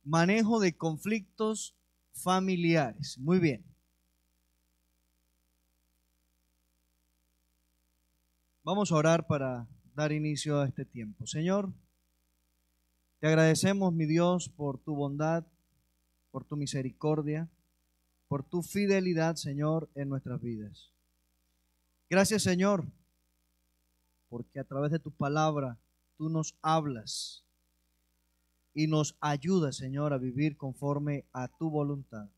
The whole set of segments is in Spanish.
Manejo de conflictos familiares. Muy bien. Vamos a orar para dar inicio a este tiempo. Señor, te agradecemos, mi Dios, por tu bondad, por tu misericordia, por tu fidelidad, Señor, en nuestras vidas. Gracias, Señor, porque a través de tu palabra tú nos hablas y nos ayudas, Señor, a vivir conforme a tu voluntad.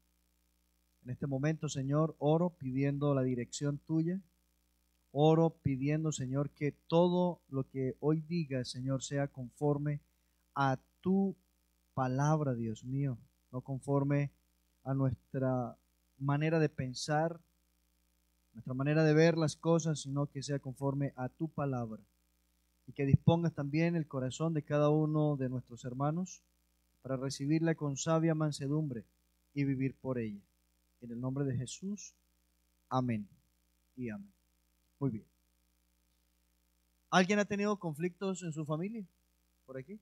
En este momento, Señor, oro pidiendo la dirección tuya. Oro pidiendo, Señor, que todo lo que hoy diga, Señor, sea conforme a tu palabra, Dios mío, no conforme a nuestra manera de pensar, nuestra manera de ver las cosas, sino que sea conforme a tu palabra. Y que dispongas también el corazón de cada uno de nuestros hermanos para recibirla con sabia mansedumbre y vivir por ella. En el nombre de Jesús, amén y amén. Muy bien. ¿Alguien ha tenido conflictos en su familia? ¿Por aquí?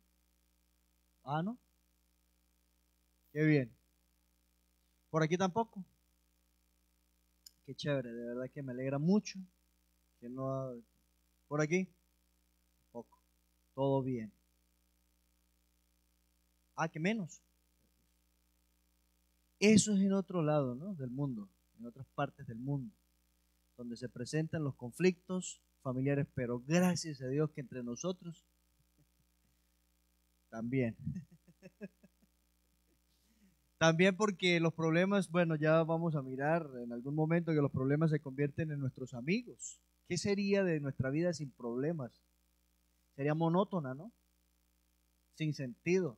Ah, ¿no? Qué bien. ¿Por aquí tampoco? Qué chévere, de verdad que me alegra mucho que no. ¿Por aquí? Poco. Todo bien. Ah, ¿qué menos? Eso es en otro lado, ¿no? Del mundo, en otras partes del mundo, donde se presentan los conflictos familiares, pero gracias a Dios que entre nosotros también. También porque los problemas, bueno, ya vamos a mirar en algún momento que los problemas se convierten en nuestros amigos. ¿Qué sería de nuestra vida sin problemas? Sería monótona, ¿no? Sin sentido.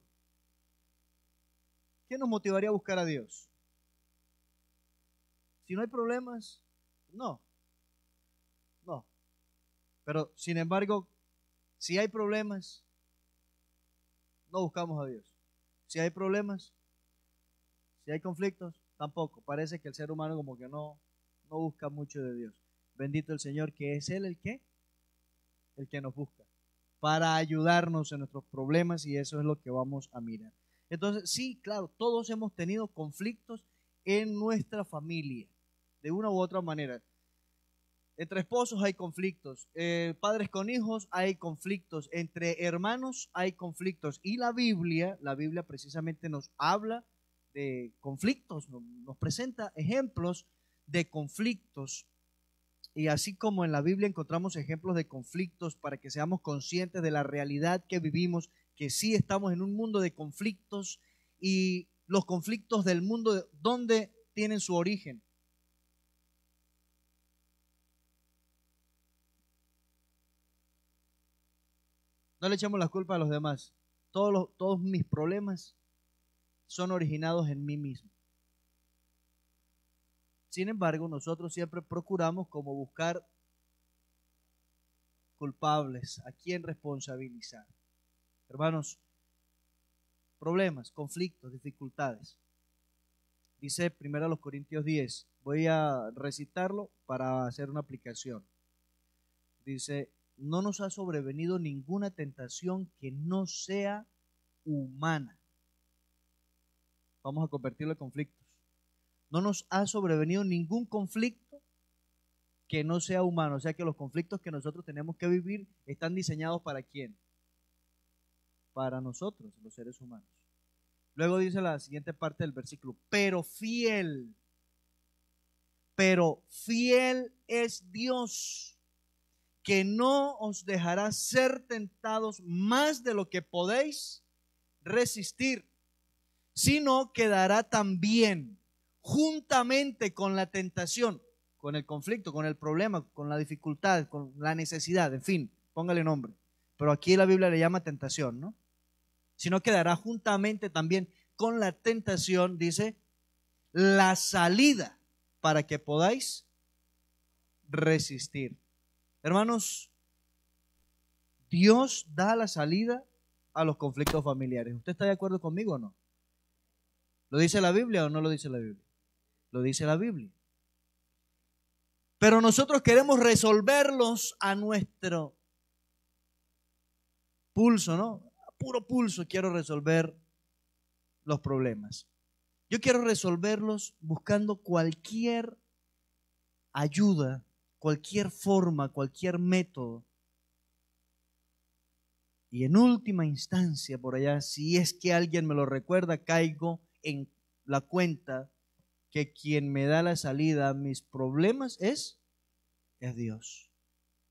¿Qué nos motivaría a buscar a Dios? Si no hay problemas, no. Pero, sin embargo, si hay problemas, no buscamos a Dios. Si hay problemas, si hay conflictos, tampoco. Parece que el ser humano como que no busca mucho de Dios. Bendito el Señor, que es Él el que nos busca para ayudarnos en nuestros problemas, y eso es lo que vamos a mirar. Entonces, sí, claro, todos hemos tenido conflictos en nuestra familia, de una u otra manera. Entre esposos hay conflictos, padres con hijos hay conflictos, entre hermanos hay conflictos, y la Biblia precisamente nos habla de conflictos, nos presenta ejemplos de conflictos. Y así como en la Biblia encontramos ejemplos de conflictos para que seamos conscientes de la realidad que vivimos, que sí estamos en un mundo de conflictos, y los conflictos del mundo, ¿dónde tienen su origen? No le echemos la culpa a los demás. Todos mis problemas son originados en mí mismo. Sin embargo, nosotros siempre procuramos como buscar culpables, a quién responsabilizar. Hermanos, problemas, conflictos, dificultades. Dice 1 Corintios 10, voy a recitarlo para hacer una aplicación. Dice, no nos ha sobrevenido ninguna tentación que no sea humana. Vamos a convertirlo en conflictos. No nos ha sobrevenido ningún conflicto que no sea humano. O sea que los conflictos que nosotros tenemos que vivir están diseñados ¿para quién? Para nosotros, los seres humanos. Luego dice la siguiente parte del versículo, pero fiel es Dios, que no os dejará ser tentados más de lo que podéis resistir, sino que dará también juntamente con la tentación, con el conflicto, con el problema, con la dificultad, con la necesidad, en fin, póngale nombre. Pero aquí la Biblia le llama tentación, ¿no? Sino que dará juntamente también con la tentación, dice, la salida para que podáis resistir. Hermanos, Dios da la salida a los conflictos familiares. ¿Usted está de acuerdo conmigo o no? ¿Lo dice la Biblia o no lo dice la Biblia? Lo dice la Biblia. Pero nosotros queremos resolverlos a nuestro pulso, ¿no? A puro pulso quiero resolver los problemas. Yo quiero resolverlos buscando cualquier ayuda, cualquier forma, cualquier método. Y en última instancia, por allá, si es que alguien me lo recuerda, caigo en la cuenta que quien me da la salida a mis problemas es Dios.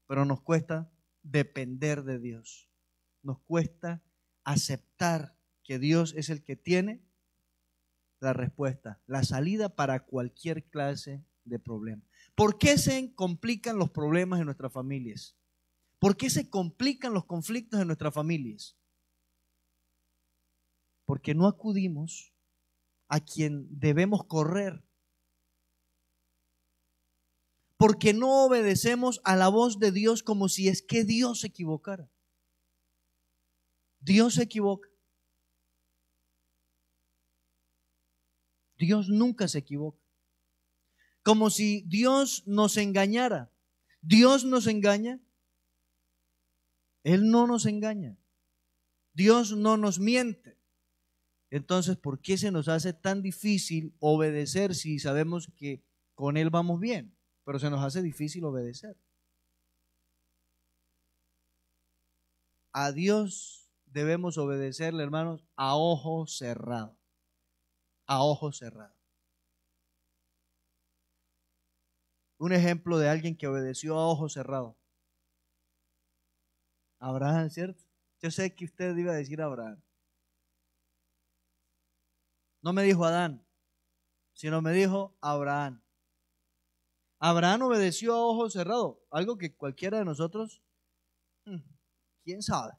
Pero nos cuesta depender de Dios. Nos cuesta aceptar que Dios es el que tiene la respuesta, la salida para cualquier clase de problema. ¿Por qué se complican los problemas en nuestras familias? ¿Por qué se complican los conflictos en nuestras familias? Porque no acudimos a quien debemos correr. Porque no obedecemos a la voz de Dios como si es que Dios se equivocara. Dios se equivoca. Dios nunca se equivoca. Como si Dios nos engañara. Dios nos engaña. Él no nos engaña. Dios no nos miente. Entonces, ¿por qué se nos hace tan difícil obedecer si sabemos que con Él vamos bien? Pero se nos hace difícil obedecer. A Dios debemos obedecerle, hermanos, a ojo cerrado. A ojo cerrado. Un ejemplo de alguien que obedeció a ojo cerrado. Abraham, ¿cierto? Yo sé que usted iba a decir Abraham. No me dijo Adán, sino me dijo Abraham. Abraham obedeció a ojo cerrado, algo que cualquiera de nosotros, ¿quién sabe?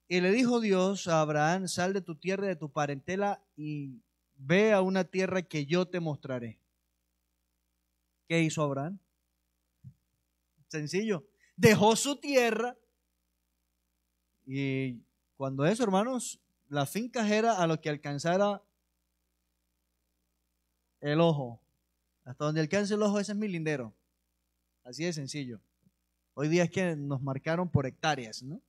Y le dijo Dios a Abraham, sal de tu tierra y de tu parentela y ve a una tierra que yo te mostraré. ¿Qué hizo Abraham? Sencillo, dejó su tierra y cuando eso, hermanos, la finca era a lo que alcanzara el ojo. Hasta donde alcance el ojo, ese es mi lindero. Así de sencillo. Hoy día es que nos marcaron por hectáreas, ¿no?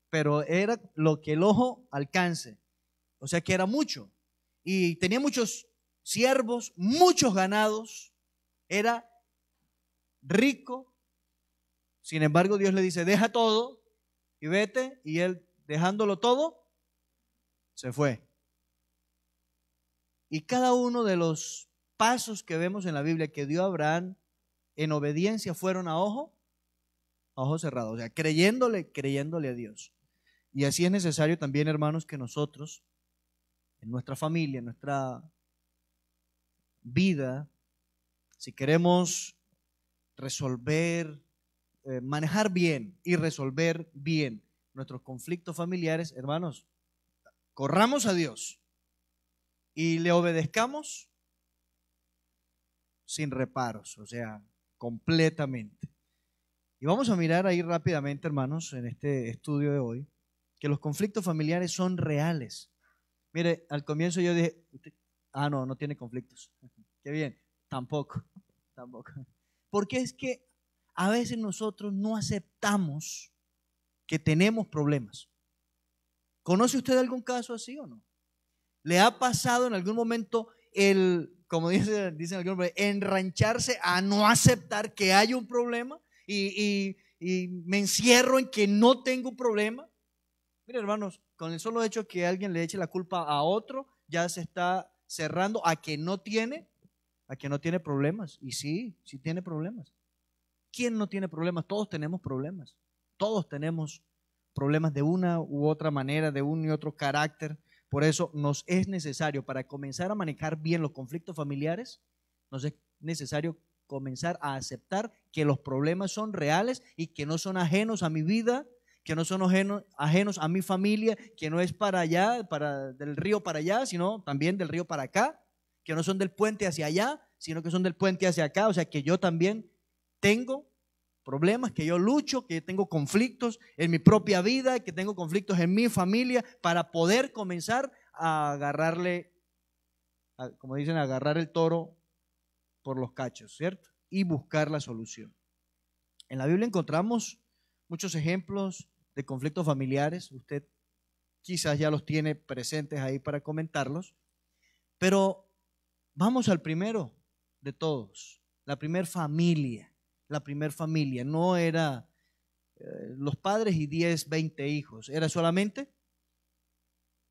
Pero era lo que el ojo alcance. O sea que era mucho. Y tenía muchos siervos, muchos ganados. Era rico. Sin embargo, Dios le dice, deja todo y vete. Y él, dejándolo todo, se fue. Y cada uno de los pasos que vemos en la Biblia que dio Abraham en obediencia fueron a ojo cerrado. O sea, creyéndole a Dios. Y así es necesario también, hermanos, que nosotros, en nuestra familia, en nuestra vida, si queremos resolver, manejar bien y resolver bien nuestros conflictos familiares, hermanos, corramos a Dios y le obedezcamos sin reparos, o sea, completamente. Y vamos a mirar ahí rápidamente, hermanos, en este estudio de hoy, que los conflictos familiares son reales. Mire, al comienzo yo dije, no tiene conflictos. Qué bien, tampoco. Porque es que a veces nosotros no aceptamos que tenemos problemas. ¿Conoce usted algún caso así o no? ¿Le ha pasado en algún momento como dicen algunos, enrancharse a no aceptar que hay un problema y me encierro en que no tengo un problema? Mire, hermanos, con el solo hecho que alguien le eche la culpa a otro, ya se está cerrando a que no tiene problemas. Y sí tiene problemas. ¿Quién no tiene problemas? Todos tenemos problemas. Todos tenemos problemas de una u otra manera, de un y otro carácter. Por eso nos es necesario, para comenzar a manejar bien los conflictos familiares, nos es necesario comenzar a aceptar que los problemas son reales y que no son ajenos a mi vida, que no son ajenos a mi familia, que no es para allá, del río para allá, sino también del río para acá, que no son del puente hacia allá, sino que son del puente hacia acá. O sea que yo también tengo problemas, que yo lucho, que tengo conflictos en mi propia vida, que tengo conflictos en mi familia, para poder comenzar a agarrarle, como dicen, agarrar el toro por los cachos, ¿cierto? Y buscar la solución. En la Biblia encontramos muchos ejemplos de conflictos familiares. Usted quizás ya los tiene presentes ahí para comentarlos, pero vamos al primero de todos, la primer familia. La primer familia no era los padres y 10, 20 hijos, era solamente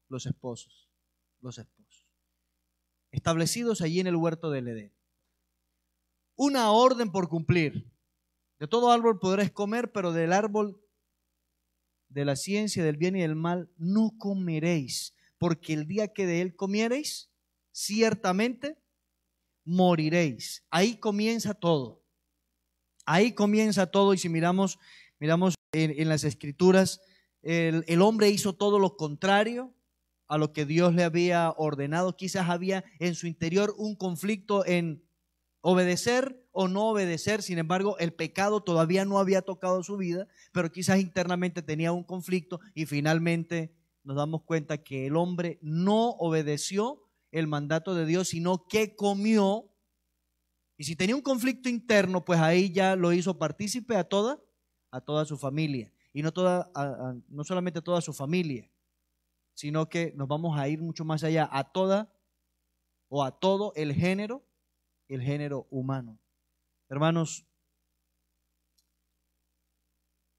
los esposos, establecidos allí en el huerto del Edén. Una orden por cumplir. De todo árbol podréis comer, pero del árbol de la ciencia del bien y del mal no comeréis, porque el día que de él comiereis, ciertamente moriréis. Ahí comienza todo. Ahí comienza todo. Y si miramos en las Escrituras, el hombre hizo todo lo contrario a lo que Dios le había ordenado. Quizás había en su interior un conflicto en obedecer o no obedecer. Sin embargo, el pecado todavía no había tocado su vida, pero quizás internamente tenía un conflicto y finalmente nos damos cuenta que el hombre no obedeció el mandato de Dios, sino que comió. Y si tenía un conflicto interno, pues ahí ya lo hizo partícipe a toda su familia. Y no solamente a toda su familia, sino que nos vamos a ir mucho más allá, a toda o a todo el género humano. Hermanos,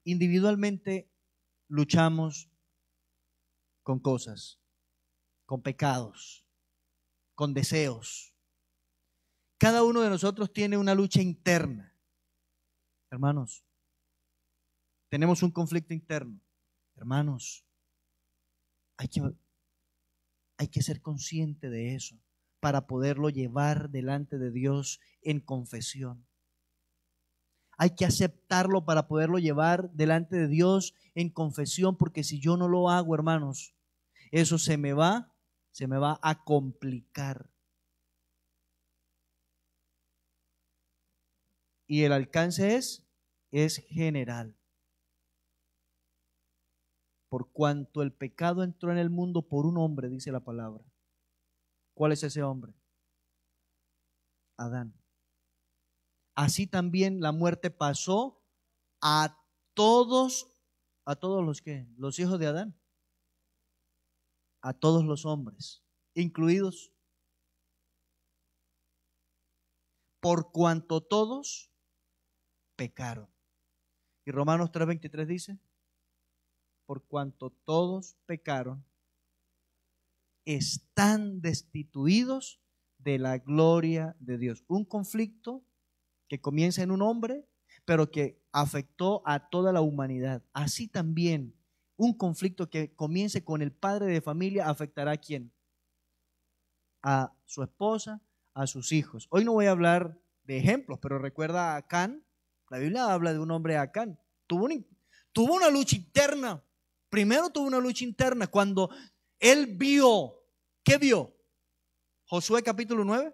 individualmente luchamos con cosas, con pecados, con deseos. Cada uno de nosotros tiene una lucha interna. Hermanos, tenemos un conflicto interno. Hermanos, hay que ser consciente de eso para poderlo llevar delante de Dios en confesión. Hay que aceptarlo para poderlo llevar delante de Dios en confesión, porque si yo no lo hago, hermanos, eso se me va a complicar. Y el alcance es general. Por cuanto el pecado entró en el mundo por un hombre, dice la palabra. ¿Cuál es ese hombre? Adán. Así también la muerte pasó a todos los hijos de Adán, a todos los hombres, incluidos, por cuanto todos pecaron. Y Romanos 3:23 dice, por cuanto todos pecaron, están destituidos de la gloria de Dios. Un conflicto que comienza en un hombre, pero que afectó a toda la humanidad. Así también un conflicto que comience con el padre de familia afectará ¿a quién? A su esposa, a sus hijos. Hoy no voy a hablar de ejemplos, pero recuerda a Acán. La Biblia habla de un hombre, Acán. Tuvo una lucha interna. Primero tuvo una lucha interna cuando él vio. ¿Qué vio? Josué capítulo 9.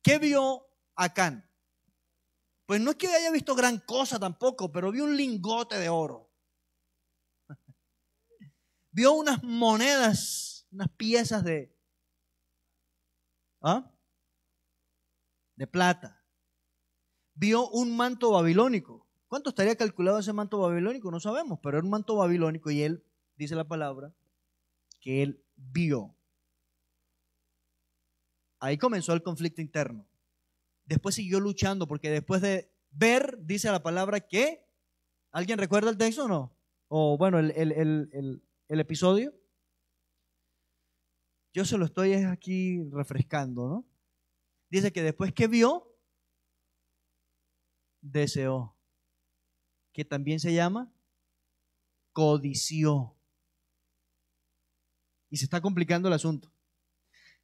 ¿Qué vio Acán? Pues no es que haya visto gran cosa tampoco, pero vio un lingote de oro. Vio unas monedas, unas piezas de plata. Vio un manto babilónico. ¿Cuánto estaría calculado ese manto babilónico? No sabemos, pero era un manto babilónico y él, dice la palabra, que él vio. Ahí comenzó el conflicto interno. Después siguió luchando, porque después de ver, dice la palabra que, ¿alguien recuerda el texto o no? O bueno, el episodio. Yo se lo estoy aquí refrescando, ¿no? Dice que después que vio, deseó, que también se llama codició. Y se está complicando el asunto.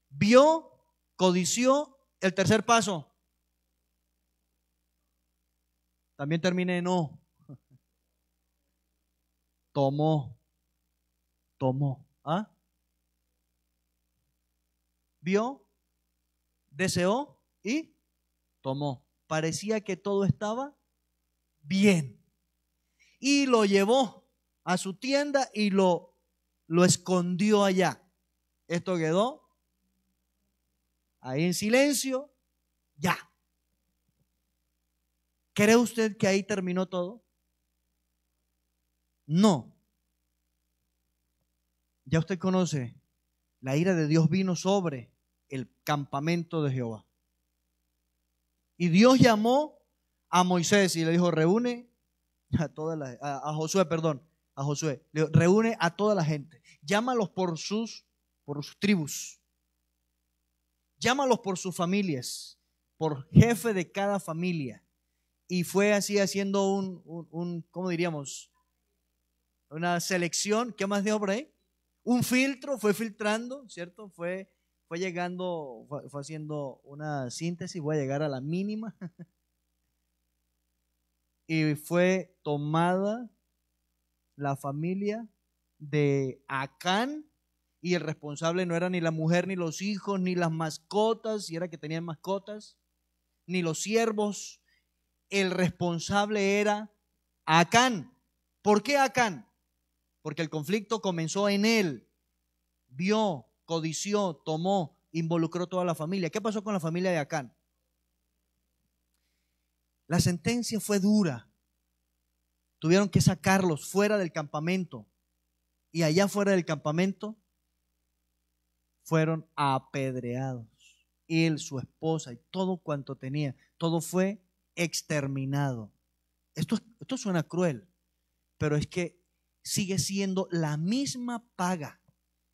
Vio, codició, el tercer paso. También termina en no. Tomó. ¿Ah? Vio, deseó y tomó. Parecía que todo estaba bien. Y lo llevó a su tienda y lo escondió allá. Esto quedó ahí en silencio. Ya. ¿Cree usted que ahí terminó todo? No. Ya usted conoce, la ira de Dios vino sobre el campamento de Jehová. Y Dios llamó a Moisés y le dijo, reúne a Josué, le dijo, reúne a toda la gente, llámalos por sus tribus, llámalos por sus familias, por jefe de cada familia. Y fue así haciendo ¿cómo diríamos? Una selección. ¿Qué más dijo por ahí? Un filtro, fue filtrando, ¿cierto? Fue llegando, fue haciendo una síntesis, voy a llegar a la mínima. Y fue tomada la familia de Acán, y el responsable no era ni la mujer, ni los hijos, ni las mascotas, si era que tenían mascotas, ni los siervos. El responsable era Acán. ¿Por qué Acán? Porque el conflicto comenzó en él. Vio, codició, tomó, involucró toda la familia. ¿Qué pasó con la familia de Acán? La sentencia fue dura. Tuvieron que sacarlos fuera del campamento. Y allá fuera del campamento fueron apedreados. Él, su esposa y todo cuanto tenía. Todo fue exterminado. Esto suena cruel, pero es que sigue siendo la misma paga,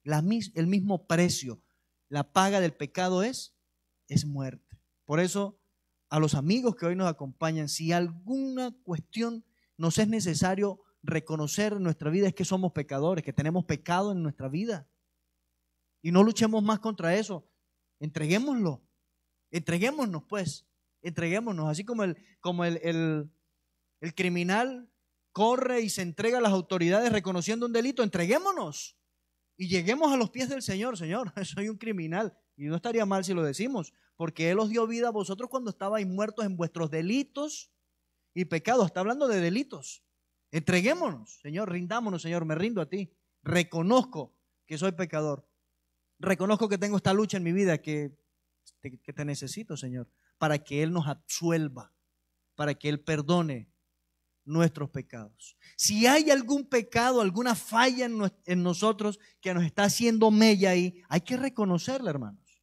el mismo precio. La paga del pecado es muerte. Por eso, a los amigos que hoy nos acompañan, si alguna cuestión nos es necesario reconocer en nuestra vida, es que somos pecadores, que tenemos pecado en nuestra vida. Y no luchemos más contra eso. Entreguémoslo. Entreguémonos, pues. Entreguémonos. Así como el criminal corre y se entrega a las autoridades reconociendo un delito, entreguémonos y lleguemos a los pies del Señor. Señor, soy un criminal, y no estaría mal si lo decimos, porque Él os dio vida a vosotros cuando estabais muertos en vuestros delitos y pecados. Está hablando de delitos. Entreguémonos, Señor, rindámonos. Señor, me rindo a ti. Reconozco que soy pecador. Reconozco que tengo esta lucha en mi vida, que te necesito, Señor, para que Él nos absuelva, para que Él perdone nuestros pecados. Si hay algún pecado, alguna falla en nosotros que nos está haciendo mella ahí, hay que reconocerla, hermanos,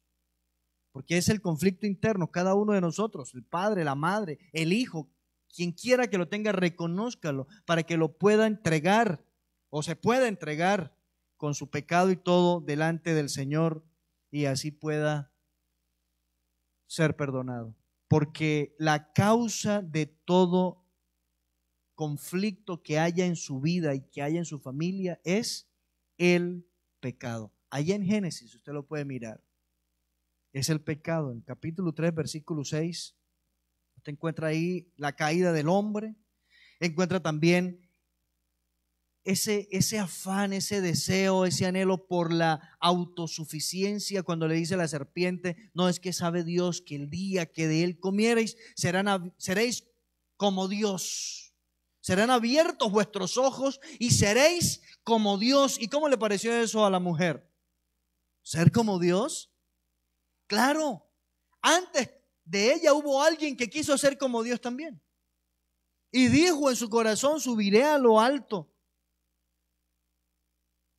porque es el conflicto interno. Cada uno de nosotros, el padre, la madre, el hijo, quien quiera que lo tenga, reconózcalo para que lo pueda entregar, o se pueda entregar con su pecado y todo delante del Señor, y así pueda ser perdonado. Porque la causa de todo conflicto que haya en su vida y que haya en su familia es el pecado. Allá en Génesis, usted lo puede mirar, es el pecado. En capítulo 3, versículo 6, usted encuentra ahí la caída del hombre, encuentra también ese afán, ese deseo, ese anhelo por la autosuficiencia, cuando le dice a la serpiente, no es que sabe Dios que el día que de él comiereis seréis como Dios. Serán abiertos vuestros ojos y seréis como Dios. ¿Y cómo le pareció eso a la mujer? ¿Ser como Dios? Claro, antes de ella hubo alguien que quiso ser como Dios también. Y dijo en su corazón, subiré a lo alto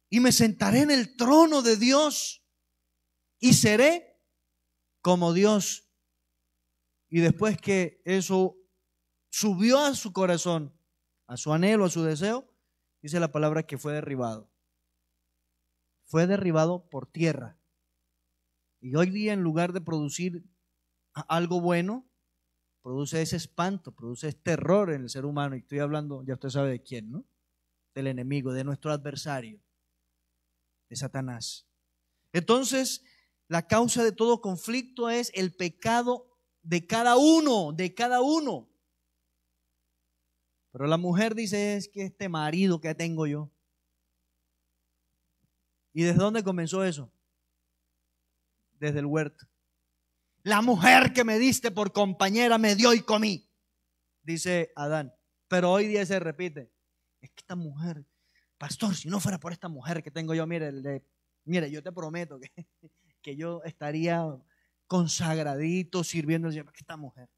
y me sentaré en el trono de Dios y seré como Dios. Y después que eso subió a su corazón, a su anhelo, a su deseo, dice la palabra que fue derribado. Fue derribado por tierra. Y hoy día, en lugar de producir algo bueno, produce ese espanto, produce ese terror en el ser humano. Y estoy hablando, ya usted sabe de quién, ¿no? Del enemigo, de nuestro adversario, de Satanás. Entonces, la causa de todo conflicto es el pecado de cada uno, de cada uno. Pero la mujer dice, es que este marido que tengo yo. ¿Y desde dónde comenzó eso? Desde el huerto. La mujer que me diste por compañera me dio y comí, dice Adán. Pero hoy día se repite, es que esta mujer, pastor, si no fuera por esta mujer que tengo yo, mire, yo te prometo que yo estaría consagradito sirviendo al Señor. ¿Por qué esta mujer?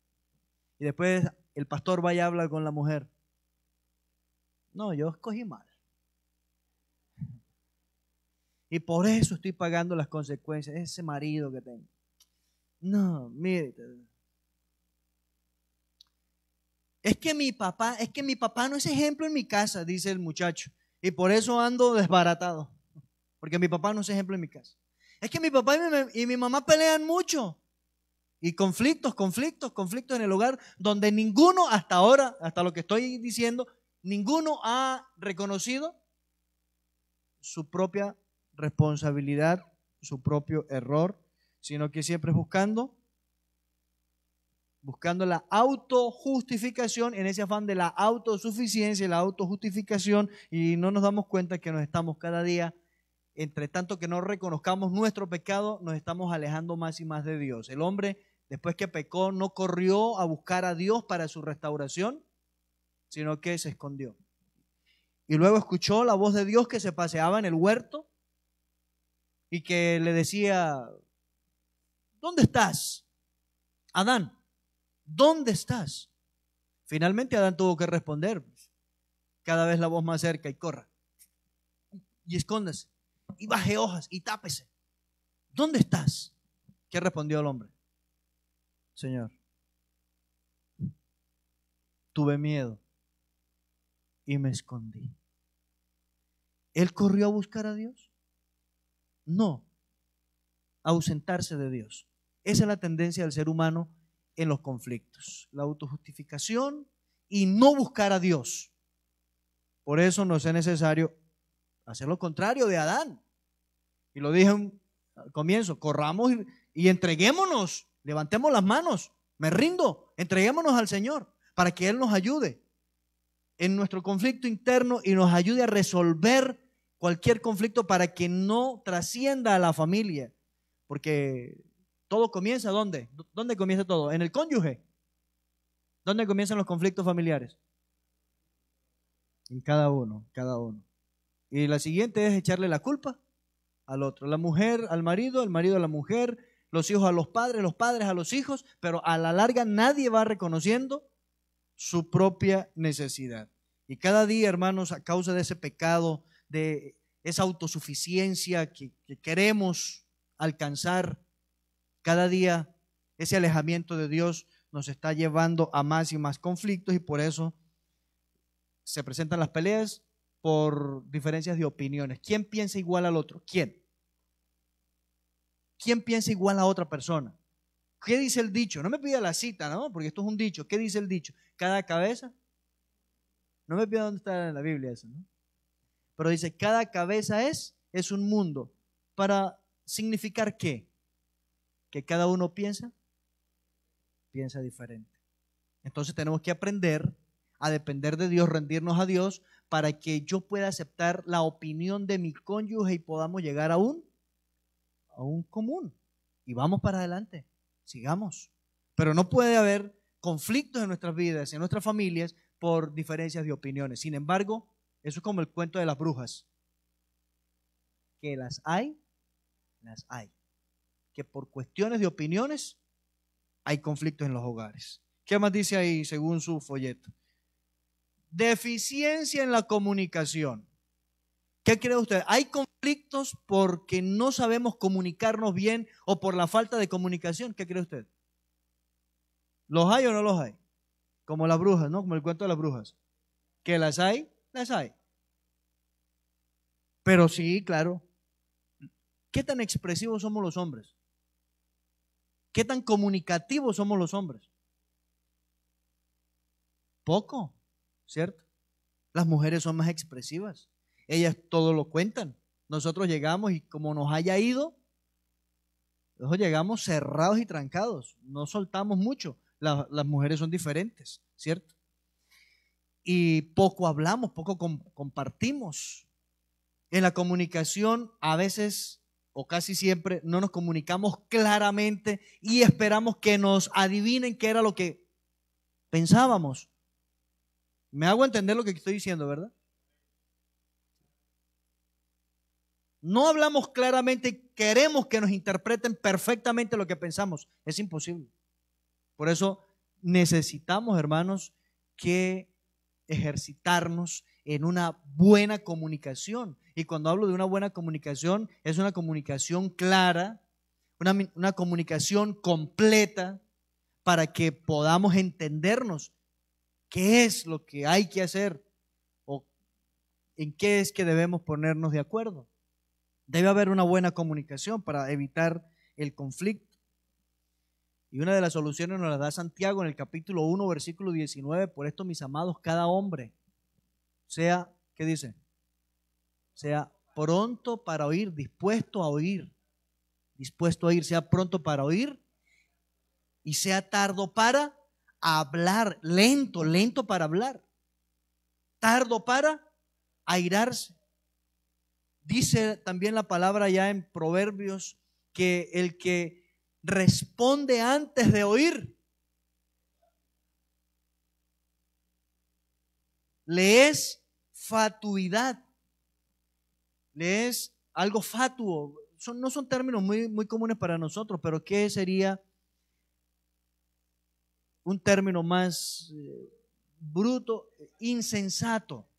Y después el pastor vaya a hablar con la mujer. No, yo escogí mal. y por eso estoy pagando las consecuencias. Ese marido que tengo. No, mire. Es que mi papá no es ejemplo en mi casa, dice el muchacho. Y por eso ando desbaratado. Porque mi papá no es ejemplo en mi casa. Es que mi papá y mi mamá pelean mucho. Y conflictos en el hogar, donde ninguno hasta ahora, hasta lo que estoy diciendo, ninguno ha reconocido su propia responsabilidad, su propio error, sino que siempre es buscando la autojustificación, en ese afán de la autosuficiencia y la autojustificación, y no nos damos cuenta que nos estamos cada día, entre tanto que no reconozcamos nuestro pecado, nos estamos alejando más y más de Dios. El hombre, después que pecó, no corrió a buscar a Dios para su restauración, sino que se escondió. Y luego escuchó la voz de Dios que se paseaba en el huerto y que le decía: ¿dónde estás, Adán? ¿Dónde estás? Finalmente Adán tuvo que responder, cada vez la voz más cerca, y corra, y escóndase, y baje hojas, y tápese. ¿Dónde estás? ¿Qué respondió el hombre? Señor, tuve miedo y me escondí. ¿Él corrió a buscar a Dios? No, a ausentarse de Dios. Esa es la tendencia del ser humano en los conflictos, la autojustificación y no buscar a Dios. Por eso nos es necesario hacer lo contrario de Adán. Y lo dije al comienzo: corramos y entreguémonos, levantemos las manos, me rindo, entreguémonos al Señor para que Él nos ayude en nuestro conflicto interno y nos ayude a resolver cualquier conflicto para que no trascienda a la familia. Porque todo comienza, ¿dónde? ¿Dónde comienza todo? En el cónyuge. ¿Dónde comienzan los conflictos familiares? En cada uno. Y la siguiente es echarle la culpa al otro. La mujer al marido a la mujer, los hijos a los padres a los hijos, pero a la larga nadie va reconociendo su propia necesidad. Y cada día, hermanos, a causa de ese pecado, de esa autosuficiencia que queremos alcanzar, cada día ese alejamiento de Dios nos está llevando a más y más conflictos, y por eso se presentan las peleas por diferencias de opiniones. ¿Quién piensa igual al otro? ¿Quién? ¿Quién piensa igual a otra persona? ¿Qué dice el dicho? No me pida la cita, ¿no? Porque esto es un dicho. ¿Qué dice el dicho? Cada cabeza. No me pida dónde está en la Biblia eso, ¿no? Pero dice: cada cabeza es un mundo. ¿Para significar qué? Que cada uno piensa diferente. Entonces tenemos que aprender a depender de Dios, rendirnos a Dios, para que yo pueda aceptar la opinión de mi cónyuge y podamos llegar a un común. Y vamos para adelante, sigamos. Pero no puede haber conflictos en nuestras vidas, en nuestras familias, por diferencias de opiniones. Sin embargo, eso es como el cuento de las brujas. Que las hay. Que por cuestiones de opiniones hay conflictos en los hogares. ¿Qué más dice ahí según su folleto? Deficiencia en la comunicación. ¿Qué cree usted? ¿Hay conflictos porque no sabemos comunicarnos bien o por la falta de comunicación? ¿Qué cree usted? ¿Los hay o no los hay? Como las brujas, ¿no? Como el cuento de las brujas. ¿Que las hay? Las hay. Pero sí, claro. ¿Qué tan expresivos somos los hombres? ¿Qué tan comunicativos somos los hombres? Poco, ¿cierto? Las mujeres son más expresivas. Ellas todo lo cuentan. Nosotros llegamos y como nos haya ido, nosotros llegamos cerrados y trancados. No soltamos mucho. Las mujeres son diferentes, ¿cierto? Y poco hablamos, poco compartimos. En la comunicación a veces o casi siempre no nos comunicamos claramente y esperamos que nos adivinen qué era lo que pensábamos. Me hago entender lo que estoy diciendo, ¿verdad? No hablamos claramente, queremos que nos interpreten perfectamente lo que pensamos. Es imposible. Por eso necesitamos, hermanos, que ejercitarnos en una buena comunicación. Y cuando hablo de una buena comunicación, es una comunicación clara, una comunicación completa para que podamos entendernos qué es lo que hay que hacer o en qué es que debemos ponernos de acuerdo. Debe haber una buena comunicación para evitar el conflicto. Y una de las soluciones nos la da Santiago en el capítulo 1, versículo 19. Por esto, mis amados, cada hombre sea, ¿qué dice? Sea pronto para oír, dispuesto a oír, sea pronto para oír y sea tardo para hablar, lento para hablar, tardo para airarse. Dice también la palabra ya en Proverbios que el que responde antes de oír le es fatuidad, le es algo fatuo. No son términos muy comunes para nosotros, pero ¿qué sería un término más bruto? Insensato,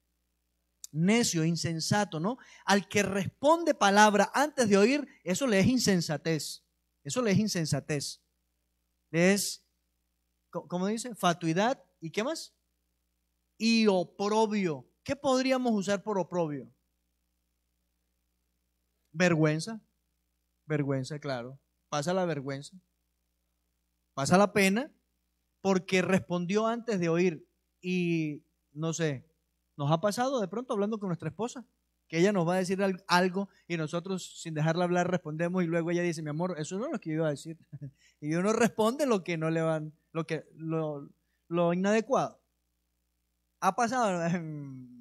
necio, insensato, ¿no? Al que responde palabra antes de oír, eso le es insensatez. Eso le es insensatez. Le es, ¿cómo dice? Fatuidad. ¿Y qué más? Y oprobio. ¿Qué podríamos usar por oprobio? Vergüenza. Vergüenza, claro. Pasa la vergüenza. Pasa la pena porque respondió antes de oír. Y no sé, nos ha pasado de pronto hablando con nuestra esposa, que ella nos va a decir algo y nosotros sin dejarla hablar respondemos y luego ella dice, mi amor, eso no es lo que yo iba a decir. Y uno responde lo que no le van, lo inadecuado. Ha pasado.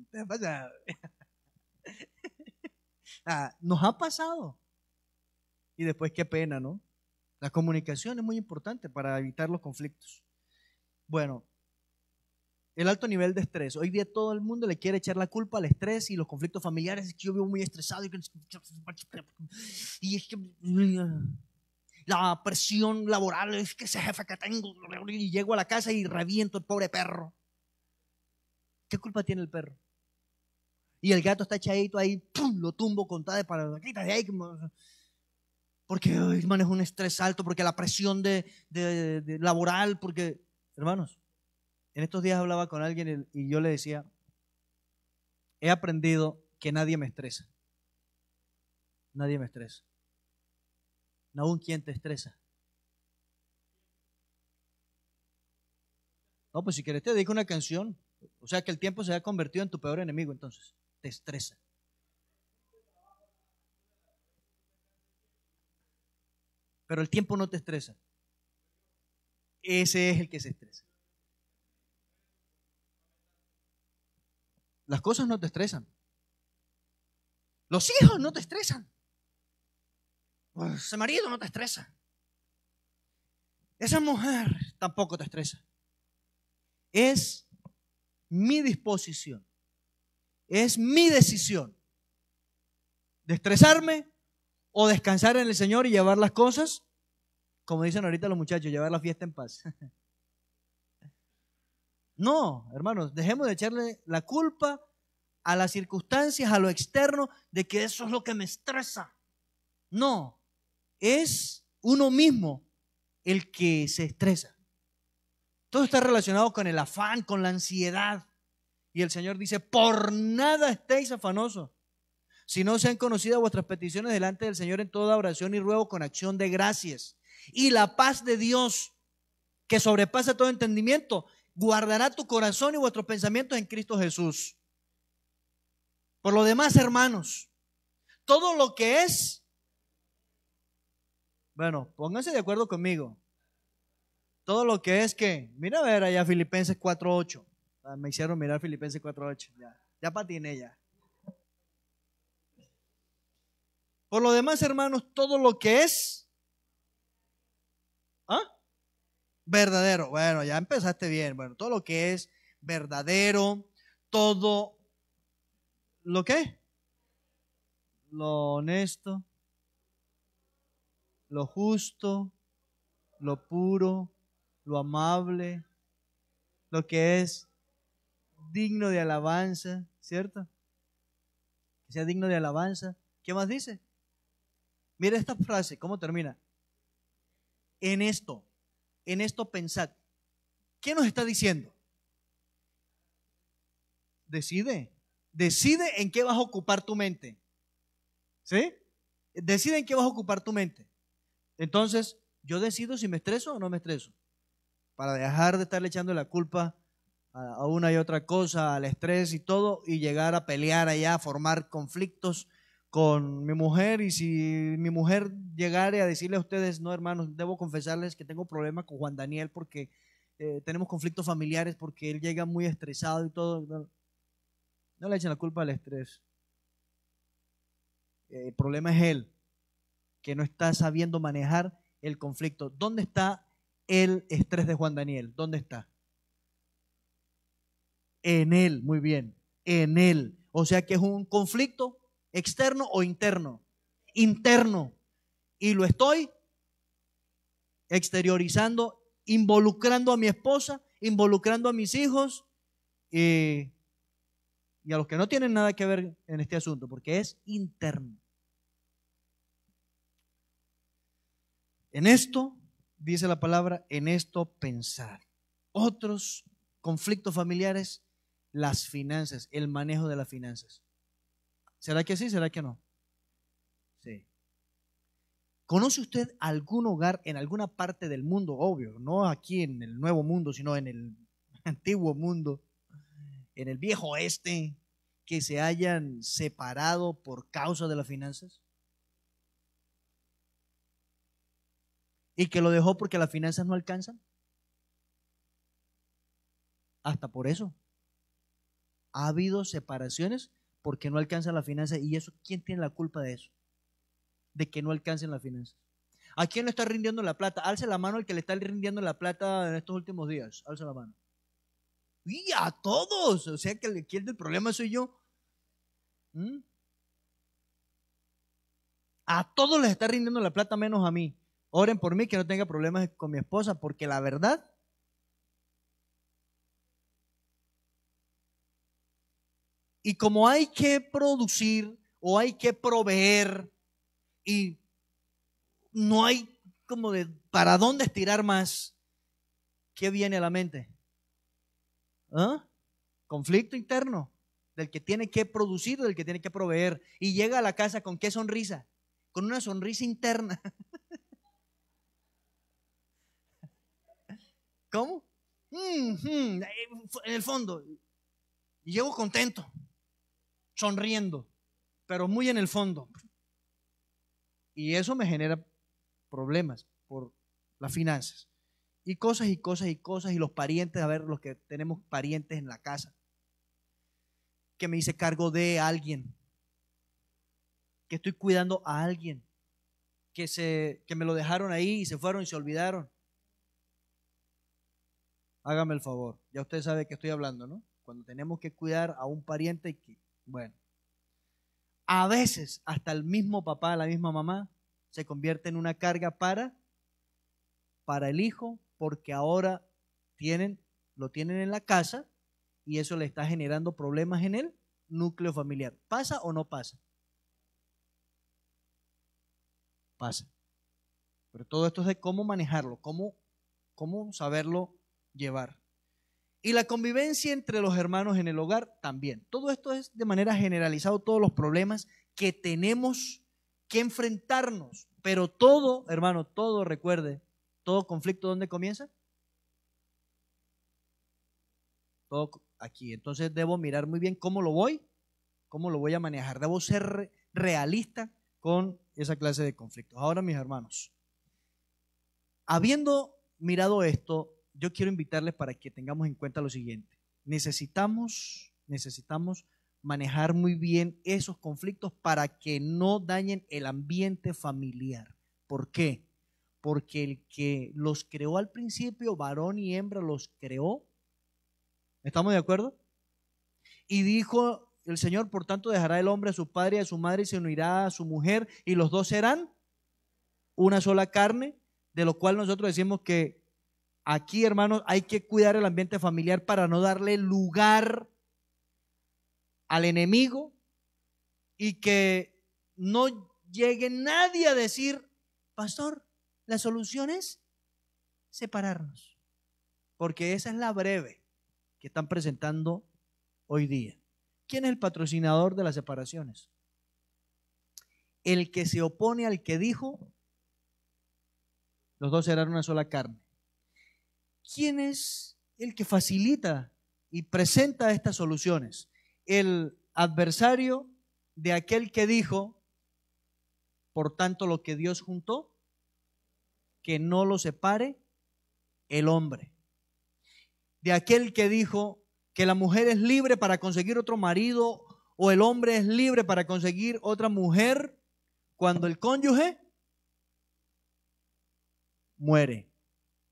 ¿Te ha pasado? Nos ha pasado. Y después qué pena, ¿no? La comunicación es muy importante para evitar los conflictos. Bueno, el alto nivel de estrés. Hoy día todo el mundo le quiere echar la culpa al estrés y los conflictos familiares. Es que yo vivo muy estresado y es que la presión laboral, es que ese jefe que tengo, y llego a la casa y reviento el pobre perro. ¿Qué culpa tiene el perro? Y el gato está echadito ahí, ¡pum!, lo tumbo con tal de para quítate de ahí, porque manejo un estrés alto, porque la presión de laboral, porque, hermanos, en estos días hablaba con alguien y yo le decía, he aprendido que nadie me estresa. Nadie me estresa. ¿Aún quién te estresa? No, pues si quieres te dedico una canción. O sea que el tiempo se ha convertido en tu peor enemigo, entonces. Te estresa. Pero el tiempo no te estresa. Ese es el que se estresa. Las cosas no te estresan. Los hijos no te estresan. Ese marido no te estresa. Esa mujer tampoco te estresa. Es mi disposición. Es mi decisión de estresarme o descansar en el Señor y llevar las cosas, como dicen ahorita los muchachos, llevar la fiesta en paz. No, hermanos, dejemos de echarle la culpa a las circunstancias, a lo externo, de que eso es lo que me estresa. No, es uno mismo el que se estresa. Todo está relacionado con el afán, con la ansiedad. Y el Señor dice, por nada estéis afanosos, si no sean conocidas vuestras peticiones delante del Señor en toda oración y ruego con acción de gracias. Y la paz de Dios, que sobrepasa todo entendimiento, guardará tu corazón y vuestros pensamientos en Cristo Jesús. Por lo demás, hermanos, todo lo que es, bueno, pónganse de acuerdo conmigo. Todo lo que es que, mira a ver allá Filipenses 4:8. Me hicieron mirar Filipenses 4:8. Ya patiné ya. Por lo demás, hermanos, todo lo que es verdadero. Bueno, ya empezaste bien. Bueno, todo lo que es verdadero, todo lo que, lo honesto, lo justo, lo puro, lo amable, lo que es digno de alabanza, ¿cierto? Que sea digno de alabanza. ¿Qué más dice? Mira esta frase, ¿cómo termina? En esto pensad. ¿Qué nos está diciendo? Decide en qué vas a ocupar tu mente. ¿Sí? Decide en qué vas a ocupar tu mente. Entonces, yo decido si me estreso o no me estreso. Para dejar de estarle echando la culpa a una y otra cosa, al estrés y todo, y llegar a pelear allá, a formar conflictos con mi mujer. Y si mi mujer llegara a decirle a ustedes, no hermanos, debo confesarles que tengo problemas con Juan Daniel porque tenemos conflictos familiares, porque él llega muy estresado y todo. No le echen la culpa al estrés. El problema es él, que no está sabiendo manejar el conflicto. ¿Dónde está el estrés de Juan Daniel? ¿Dónde está? En él, muy bien, en él. O sea que es un conflicto externo o interno. Interno. Y lo estoy exteriorizando, involucrando a mi esposa, involucrando a mis hijos y a los que no tienen nada que ver en este asunto, porque es interno. En esto, dice la palabra, en esto pensar. Otros conflictos familiares, las finanzas, el manejo de las finanzas. ¿Será que sí? ¿Será que no? Sí. ¿Conoce usted algún hogar en alguna parte del mundo? Obvio, no aquí en el nuevo mundo, sino en el antiguo mundo, en el viejo oeste, que se hayan separado por causa de las finanzas? ¿Y que lo dejó porque las finanzas no alcanzan? Hasta por eso. Ha habido separaciones porque no alcanzan las finanzas. ¿Y eso quién tiene la culpa de eso? De que no alcancen las finanzas. ¿A quién le está rindiendo la plata? Alce la mano el que le está rindiendo la plata en estos últimos días. Alce la mano. Y a todos. O sea que el que del problema soy yo. ¿Mm? A todos les está rindiendo la plata menos a mí. Oren por mí que no tenga problemas con mi esposa, porque la verdad, y como hay que producir o hay que proveer y no hay como de para dónde estirar más, ¿qué viene a la mente? ¿Ah? Conflicto interno del que tiene que producir, del que tiene que proveer, y llega a la casa ¿con qué sonrisa? Con una sonrisa interna. ¿Cómo? En el fondo. Y llego contento, sonriendo, pero muy en el fondo. Y eso me genera problemas por las finanzas. Y cosas y cosas y cosas. Y los parientes, a ver, los que tenemos parientes en la casa, que me hice cargo de alguien, que estoy cuidando a alguien, que me lo dejaron ahí y se fueron y se olvidaron. Hágame el favor, ya usted sabe de qué estoy hablando, ¿no? Cuando tenemos que cuidar a un pariente y que, bueno, a veces hasta el mismo papá, la misma mamá, se convierte en una carga para el hijo, porque ahora lo tienen en la casa y eso le está generando problemas en el núcleo familiar. ¿Pasa o no pasa? Pasa. Pero todo esto es de cómo manejarlo, cómo saberlo llevar. Y la convivencia entre los hermanos en el hogar también. Todo esto es de manera generalizada, todos los problemas que tenemos que enfrentarnos. Pero todo, hermano, todo, recuerde, todo conflicto, ¿dónde comienza? Todo aquí. Entonces debo mirar muy bien cómo lo voy a manejar. Debo ser realista con esa clase de conflictos. Ahora, mis hermanos, habiendo mirado esto, yo quiero invitarles para que tengamos en cuenta lo siguiente. Necesitamos manejar muy bien esos conflictos para que no dañen el ambiente familiar. ¿Por qué? Porque el que los creó al principio, varón y hembra, los creó. ¿Estamos de acuerdo? Y dijo el Señor, por tanto, dejará el hombre a su padre y a su madre y se unirá a su mujer y los dos serán una sola carne, de lo cual nosotros decimos que aquí, hermanos, hay que cuidar el ambiente familiar para no darle lugar al enemigo y que no llegue nadie a decir, pastor, la solución es separarnos, porque esa es la breve que están presentando hoy día. ¿Quién es el patrocinador de las separaciones? El que se opone al que dijo, los dos serán una sola carne. ¿Quién es el que facilita y presenta estas soluciones? El adversario de aquel que dijo, por tanto lo que Dios juntó, que no lo separe el hombre. De aquel que dijo que la mujer es libre para conseguir otro marido o el hombre es libre para conseguir otra mujer cuando el cónyuge muere.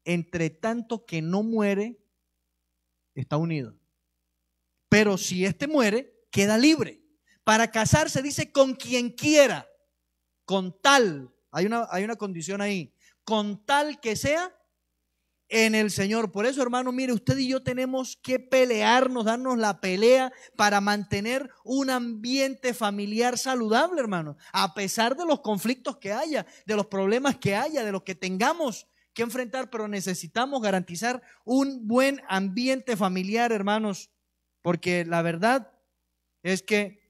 Entre tanto que no muere, está unido. Pero si éste muere, queda libre. Para casarse dice con quien quiera, con tal, hay una condición ahí, con tal que sea en el Señor. Por eso, hermano, mire, usted y yo tenemos que pelearnos, darnos la pelea para mantener un ambiente familiar saludable, hermano. A pesar de los conflictos que haya, de los problemas que haya, de los que tengamos que enfrentar, pero necesitamos garantizar un buen ambiente familiar, hermanos, porque la verdad es que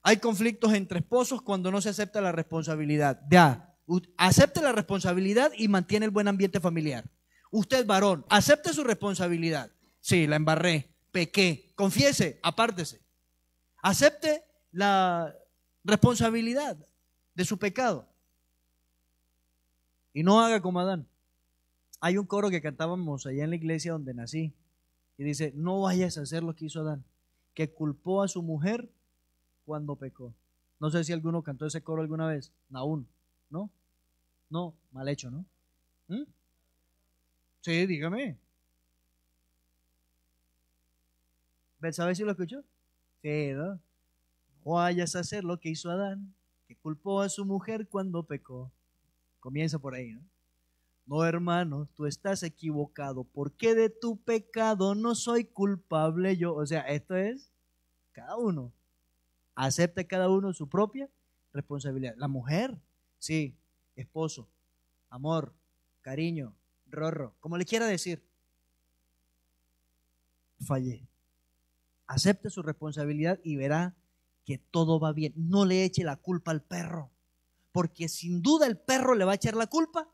hay conflictos entre esposos cuando no se acepta la responsabilidad. Ya, acepte la responsabilidad y mantiene el buen ambiente familiar. Usted, varón, acepte su responsabilidad. Sí, la embarré, pequé, confiese, apártese. Acepte la responsabilidad de su pecado y no haga como Adán. Hay un coro que cantábamos allá en la iglesia donde nací y dice, no vayas a hacer lo que hizo Adán, que culpó a su mujer cuando pecó. No sé si alguno cantó ese coro alguna vez. Naún, ¿no? No, mal hecho, ¿no? ¿Mm? Sí, dígame. ¿Sabes si lo escuchó? Sí, ¿no? No vayas a hacer lo que hizo Adán, que culpó a su mujer cuando pecó. Comienza por ahí, ¿no? No, hermano, tú estás equivocado, porque de tu pecado no soy culpable yo. O sea, esto es cada uno. Acepta cada uno su propia responsabilidad. La mujer, sí, esposo, amor, cariño, rorro, como le quiera decir. Fallé. Acepte su responsabilidad y verá que todo va bien. No le eche la culpa al perro, porque sin duda el perro le va a echar la culpa.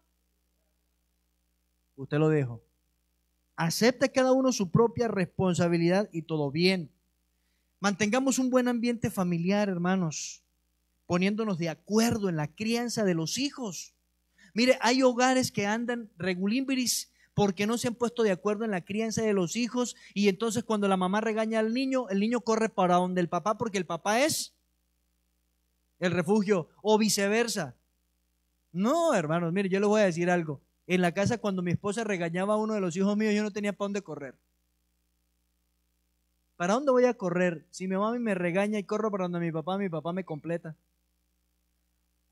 Usted lo dejo. Acepte cada uno su propia responsabilidad y todo bien. Mantengamos un buen ambiente familiar, hermanos, poniéndonos de acuerdo en la crianza de los hijos. Mire, hay hogares que andan regulímbiris porque no se han puesto de acuerdo en la crianza de los hijos y entonces cuando la mamá regaña al niño, el niño corre para donde el papá porque el papá es el refugio o viceversa. No, hermanos, mire, yo les voy a decir algo. En la casa cuando mi esposa regañaba a uno de los hijos míos, yo no tenía para dónde correr. ¿Para dónde voy a correr? Si mi mamá me regaña y corro para donde mi papá me completa.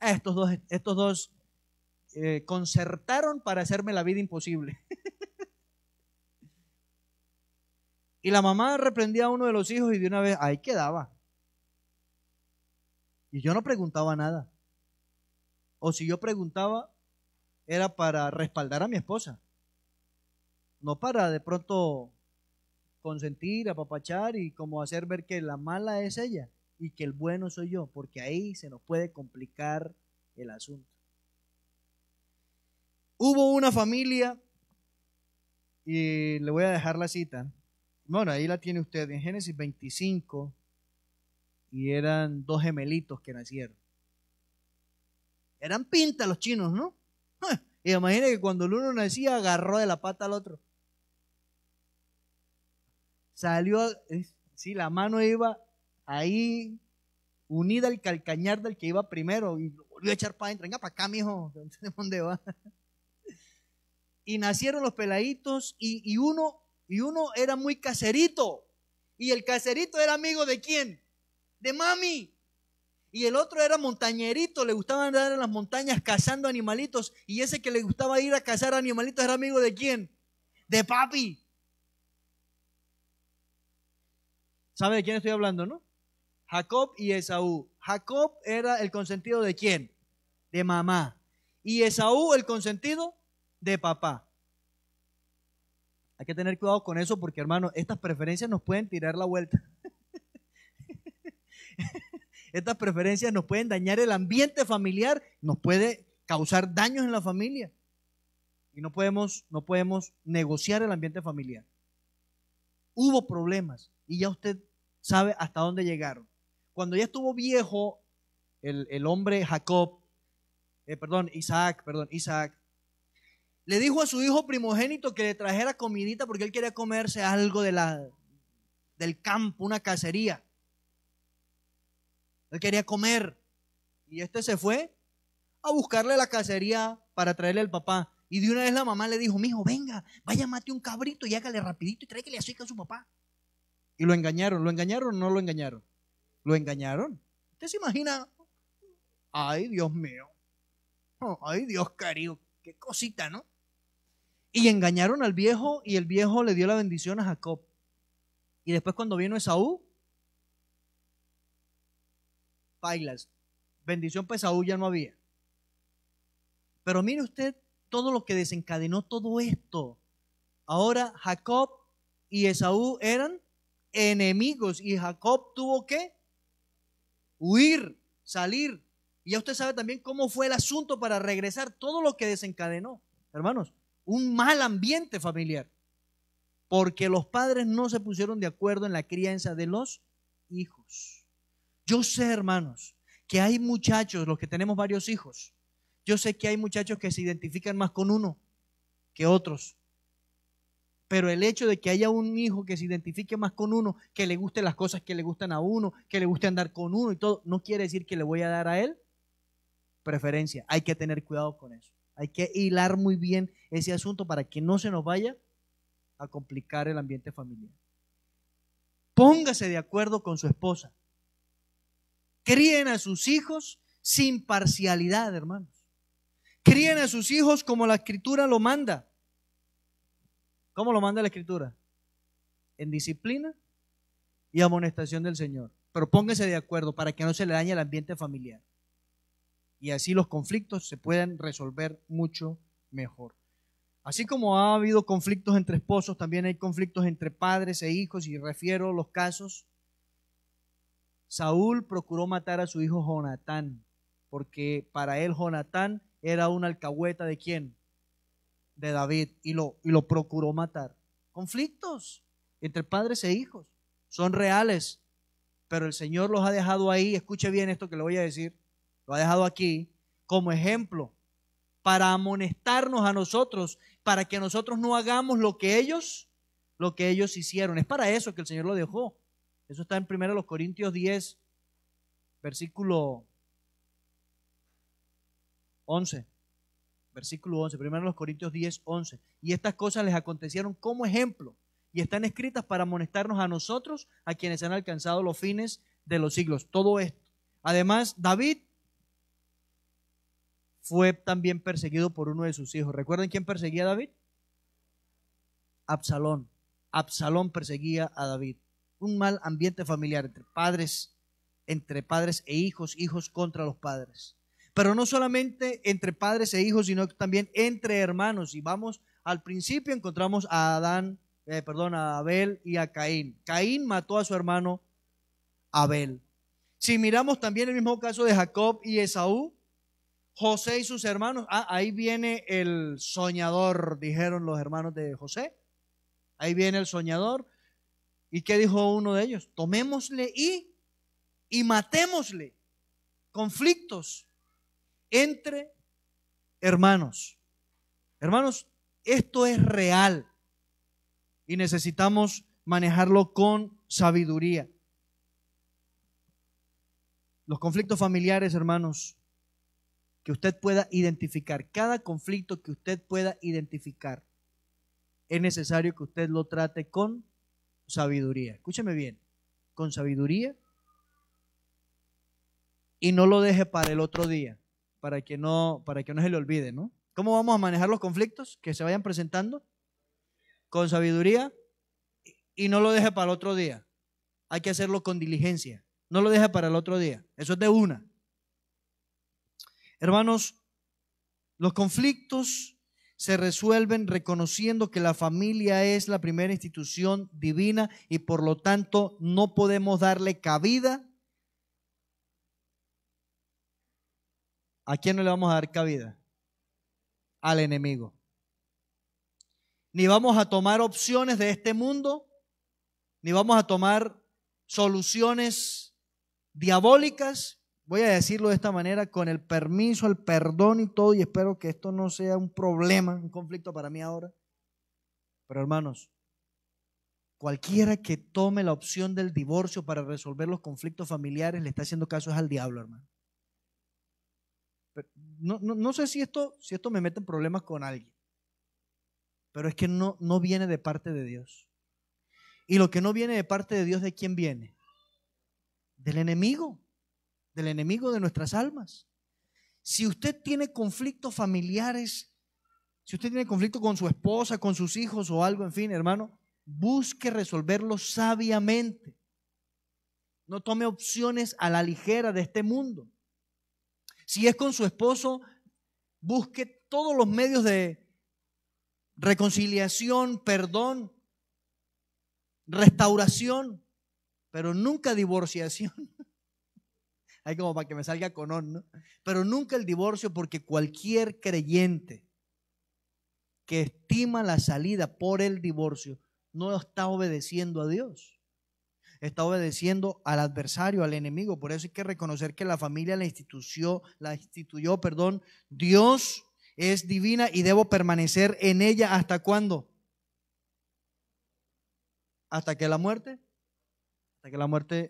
Estos dos concertaron para hacerme la vida imposible. Y la mamá reprendía a uno de los hijos y de una vez ahí quedaba. Y yo no preguntaba nada. O si yo preguntaba, era para respaldar a mi esposa. No para de pronto consentir, apapachar y como hacer ver que la mala es ella y que el bueno soy yo, porque ahí se nos puede complicar el asunto. Hubo una familia, y le voy a dejar la cita. Bueno, ahí la tiene usted en Génesis 25, y eran dos gemelitos que nacieron. Eran pintas los chinos, ¿no? Y imagínate que cuando el uno nacía, agarró de la pata al otro. Salió, sí, la mano iba ahí unida al calcañar del que iba primero y lo volvió a echar para adentro. Venga para acá, mijo, ¿dónde va? Y nacieron los peladitos y uno era muy caserito. Y el caserito era amigo ¿de quién? De mami. Y el otro era montañerito, le gustaba andar en las montañas cazando animalitos. Y ese que le gustaba ir a cazar animalitos era amigo ¿de quién? De papi. ¿Sabe de quién estoy hablando, no? Jacob y Esaú. Jacob era el consentido ¿de quién? De mamá. Y Esaú el consentido de papá. Hay que tener cuidado con eso porque, hermano, estas preferencias nos pueden tirar la vuelta. Estas preferencias nos pueden dañar el ambiente familiar, nos puede causar daños en la familia. Y no podemos negociar el ambiente familiar. Hubo problemas y ya usted sabe hasta dónde llegaron. Cuando ya estuvo viejo el hombre Jacob, Isaac, le dijo a su hijo primogénito que le trajera comidita porque él quería comerse algo del campo, una cacería. Él quería comer y este se fue a buscarle la cacería para traerle al papá. Y de una vez la mamá le dijo, mijo, venga, vaya, mate un cabrito y hágale rapidito y tráigale azúcar a su papá. Y lo engañaron. ¿Lo engañaron o no lo engañaron? Lo engañaron. ¿Usted se imagina? Ay, Dios mío. Ay, Dios querido. Qué cosita, ¿no? Y engañaron al viejo y el viejo le dio la bendición a Jacob. Y después cuando vino Esaú, bailas, bendición para Esaú ya no había. Pero mire usted todo lo que desencadenó todo esto. Ahora Jacob y Esaú eran enemigos y Jacob tuvo que huir, salir. Y ya usted sabe también cómo fue el asunto para regresar, todo lo que desencadenó. Hermanos, un mal ambiente familiar, porque los padres no se pusieron de acuerdo en la crianza de los hijos. Yo sé, hermanos, que hay muchachos, los que tenemos varios hijos, yo sé que hay muchachos que se identifican más con uno que otros. Pero el hecho de que haya un hijo que se identifique más con uno, que le gusten las cosas que le gustan a uno, que le guste andar con uno y todo, no quiere decir que le voy a dar a él preferencia. Hay que tener cuidado con eso. Hay que hilar muy bien ese asunto para que no se nos vaya a complicar el ambiente familiar. Póngase de acuerdo con su esposa. Críen a sus hijos sin parcialidad, hermanos. Críen a sus hijos como la Escritura lo manda. ¿Cómo lo manda la Escritura? En disciplina y amonestación del Señor. Pero pónganse de acuerdo para que no se le dañe el ambiente familiar. Y así los conflictos se puedan resolver mucho mejor. Así como ha habido conflictos entre esposos, también hay conflictos entre padres e hijos, y refiero los casos. Saúl procuró matar a su hijo Jonatán, porque para él Jonatán era una alcahueta ¿de quién? De David, y lo procuró matar. Conflictos entre padres e hijos son reales, pero el Señor los ha dejado ahí. Escuche bien esto que le voy a decir. Lo ha dejado aquí como ejemplo para amonestarnos a nosotros, para que nosotros no hagamos lo que ellos hicieron. Es para eso que el Señor lo dejó. Eso está en 1 Corintios 10, versículo 11. Versículo 11, 1 Corintios 10, 11. Y estas cosas les acontecieron como ejemplo y están escritas para amonestarnos a nosotros, a quienes han alcanzado los fines de los siglos. Todo esto. Además, David fue también perseguido por uno de sus hijos. ¿Recuerdan quién perseguía a David? Absalón. Absalón perseguía a David. Un mal ambiente familiar entre padres e hijos, hijos contra los padres. Pero no solamente entre padres e hijos, sino también entre hermanos. Y vamos al principio, encontramos a Abel y a Caín. Caín mató a su hermano Abel. Si miramos también el mismo caso de Jacob y Esaú, José y sus hermanos, ahí viene el soñador, dijeron los hermanos de José. Ahí viene el soñador. ¿Y qué dijo uno de ellos? Tomémosle y matémosle. Conflictos entre hermanos. Hermanos, esto es real y necesitamos manejarlo con sabiduría. Los conflictos familiares, hermanos, que usted pueda identificar, cada conflicto que usted pueda identificar, es necesario que usted lo trate con sabiduría. Escúcheme bien, con sabiduría, y no lo deje para el otro día, para que no se le olvide, ¿no? ¿Cómo vamos a manejar los conflictos que se vayan presentando? Con sabiduría, y no lo deje para el otro día. Hay que hacerlo con diligencia. No lo deje para el otro día. Eso es de una. Hermanos, los conflictos se resuelven reconociendo que la familia es la primera institución divina y por lo tanto no podemos darle cabida. ¿A quién no le vamos a dar cabida? Al enemigo. Ni vamos a tomar opciones de este mundo, ni vamos a tomar soluciones diabólicas, voy a decirlo de esta manera, con el permiso, el perdón y todo, y espero que esto no sea un problema, un conflicto para mí ahora. Pero hermanos, cualquiera que tome la opción del divorcio para resolver los conflictos familiares le está haciendo caso es al diablo, hermano. Pero no sé si esto me mete en problemas con alguien, pero es que no viene de parte de Dios. Y lo que no viene de parte de Dios, ¿de quién viene? Del enemigo de nuestras almas. Si usted tiene conflictos familiares, si usted tiene conflicto con su esposa, con sus hijos o algo, en fin, hermano, busque resolverlo sabiamente. No tome opciones a la ligera de este mundo. Si es con su esposo, busque todos los medios de reconciliación, perdón, restauración, pero nunca divorciación. Hay como para que me salga con on, ¿no? Pero nunca el divorcio, porque cualquier creyente que estima la salida por el divorcio no está obedeciendo a Dios. Está obedeciendo al adversario, al enemigo. Por eso hay que reconocer que la familia la instituyó, Dios es divina y debo permanecer en ella. ¿Hasta cuándo? Hasta que la muerte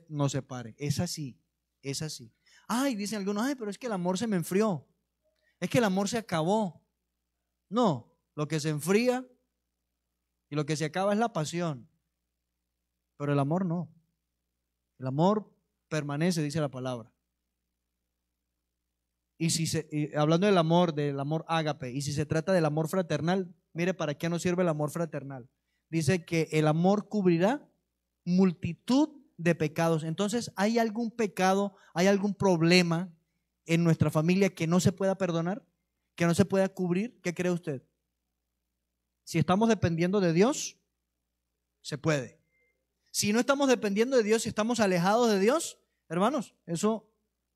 nos separe. Es así. Es así. Ay, dicen algunos, ay, pero es que el amor se me enfrió. Es que el amor se acabó. No, lo que se enfría y lo que se acaba es la pasión. Pero el amor no. El amor permanece, dice la palabra. Y hablando del amor ágape, y si se trata del amor fraternal, mire para qué nos sirve el amor fraternal. Dice que el amor cubrirá multitud de pecados. Entonces, ¿hay algún pecado, hay algún problema en nuestra familia que no se pueda perdonar, que no se pueda cubrir? ¿Qué cree usted? Si estamos dependiendo de Dios, se puede. Si no estamos dependiendo de Dios, si estamos alejados de Dios, hermanos, eso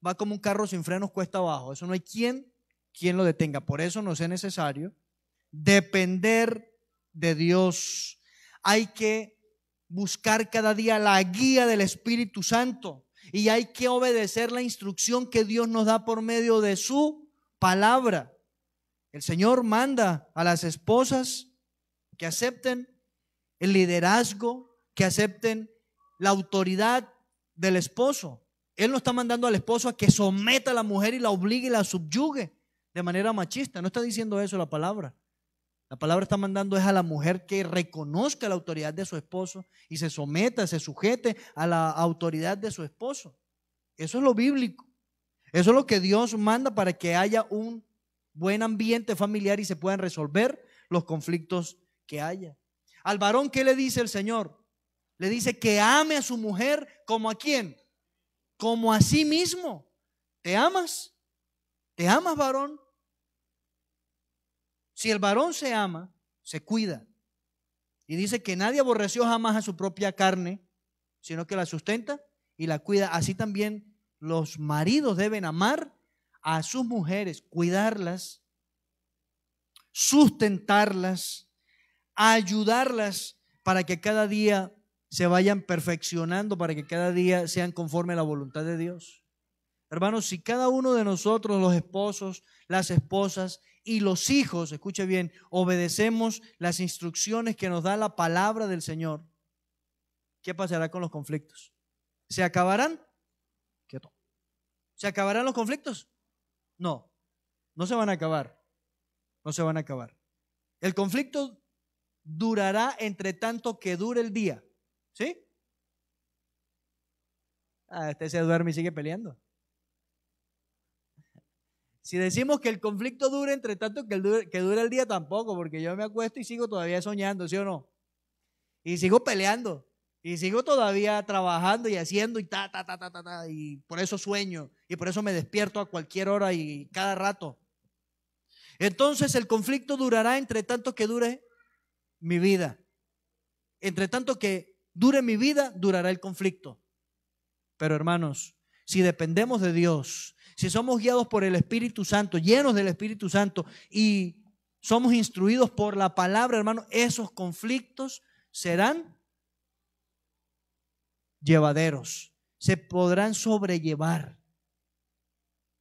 va como un carro sin frenos cuesta abajo. Eso no hay quien lo detenga. Por eso nos es necesario depender de Dios. Hay que buscar cada día la guía del Espíritu Santo y hay que obedecer la instrucción que Dios nos da por medio de su palabra. El Señor manda a las esposas que acepten el liderazgo, que acepten la autoridad del esposo. Él no está mandando al esposo a que someta a la mujer y la obligue y la subyugue de manera machista. No está diciendo eso la palabra. La palabra está mandando es a la mujer que reconozca la autoridad de su esposo y se someta, se sujete a la autoridad de su esposo. Eso es lo bíblico. Eso es lo que Dios manda para que haya un buen ambiente familiar y se puedan resolver los conflictos que haya. Al varón, ¿qué le dice el Señor? Le dice que ame a su mujer como a quién, como a sí mismo. ¿Te amas? ¿Te amas, varón? Si el varón se ama, se cuida. Y dice que nadie aborreció jamás a su propia carne, sino que la sustenta y la cuida. Así también los maridos deben amar a sus mujeres, cuidarlas, sustentarlas, ayudarlas para que cada día se vayan perfeccionando, para que cada día sean conforme a la voluntad de Dios. Hermanos, si cada uno de nosotros, los esposos, las esposas y los hijos, escuche bien, obedecemos las instrucciones que nos da la palabra del Señor, ¿qué pasará con los conflictos? ¿Se acabarán? ¿Quieto? ¿Se acabarán los conflictos? No, no se van a acabar. No se van a acabar. El conflicto durará entre tanto que dure el día. ¿Sí? Este se duerme y sigue peleando. Si decimos que el conflicto dure entre tanto que dure el día, tampoco, porque yo me acuesto y sigo todavía soñando, ¿sí o no? Y sigo peleando. Y sigo todavía trabajando y haciendo y y por eso sueño y por eso me despierto a cualquier hora y cada rato. Entonces el conflicto durará entre tanto que dure mi vida. Entre tanto que dure mi vida, durará el conflicto. Pero hermanos, si dependemos de Dios, si somos guiados por el Espíritu Santo, llenos del Espíritu Santo y somos instruidos por la palabra, hermanos, esos conflictos serán llevaderos, se podrán sobrellevar,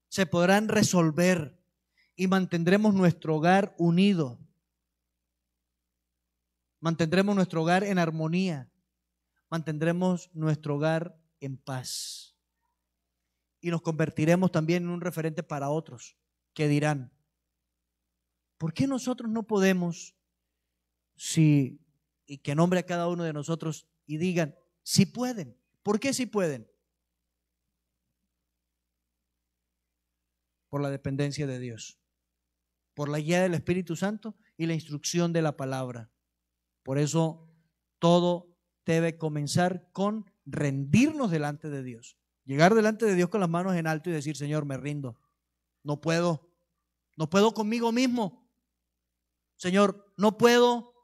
se podrán resolver y mantendremos nuestro hogar unido. Mantendremos nuestro hogar en armonía, mantendremos nuestro hogar en paz y nos convertiremos también en un referente para otros que dirán, ¿por qué nosotros no podemos? Y que nombre a cada uno de nosotros y digan, si pueden. ¿Por qué si pueden? Por la dependencia de Dios, por la guía del Espíritu Santo y la instrucción de la palabra. Por eso todo debe comenzar con rendirnos delante de Dios. Llegar delante de Dios con las manos en alto y decir, Señor, me rindo. No puedo conmigo mismo. Señor, no puedo